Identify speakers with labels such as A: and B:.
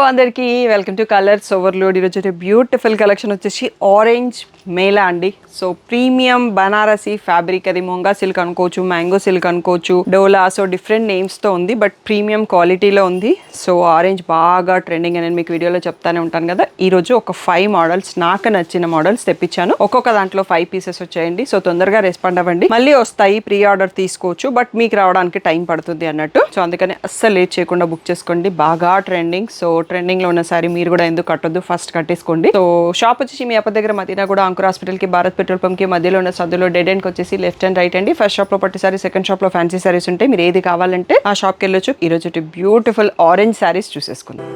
A: అందరికి welcome to colours overload. ఈరోజు beautiful collection వచ్చేసి ఆరెంజ్ మేలా అండి. సో ప్రీమియం బనారసి ఫ్యాబ్రిక్, అది మొంగా సిల్క్ అనుకోవచ్చు, మ్యాంగో సిల్క్ అనుకోవచ్చు, డోలా, సో డిఫరెంట్ నేమ్స్ తో ఉంది, బట్ ప్రీమియం క్వాలిటీలో ఉంది. సో ఆరెంజ్ బాగా ట్రెండింగ్ అని మీకు వీడియోలో చెప్తానే ఉంటాను కదా. ఈ రోజు ఒక 5 మోడల్స్, నాకు నచ్చిన మోడల్స్ తెప్పించాను. ఒక్కొక్క దాంట్లో 5 పీసెస్ వచ్చాయండి. సో తొందరగా రెస్పాండ్ అవ్వండి, మళ్ళీ వస్తాయి, ప్రీ ఆర్డర్ తీసుకోవచ్చు, బట్ మీకు రావడానికి టైం పడుతుంది అన్నట్టు. సో అందుకని అస్సలు లేట్ చేయకుండా బుక్ చేసుకోండి. బాగా ట్రెండింగ్. సో ట్రెండింగ్ లో ఉన్న సారీ మీరు కూడా ఎందుకు కట్టొద్దు, ఫస్ట్ కట్టేసుకోండి. సో షాప్ వచ్చేసి మీ అప్ప దగ్గర మదీనా కూడా అంకుర్ హాస్పిటల్ కి, భారత్ పెట్రోల్ పంప్ కి మధ్యలో ఉన్న సందులో డెడ్ ఎండ్ కి వచ్చేసి లెఫ్ట్ అండ్ రైట్ అండి. ఫస్ట్ షాప్ లో పట్టు సారీ, సెకండ్ షాప్ లో ఫ్యాన్సీ సారీస్ ఉంటాయి. మీరు ఏది కావాలంటే ఆ షాప్ కి వెళ్ళొచ్చు. ఈ రోజు బ్యూటిఫుల్ ఆరెంజ్ సారీస్ చూసేసుకుందాం.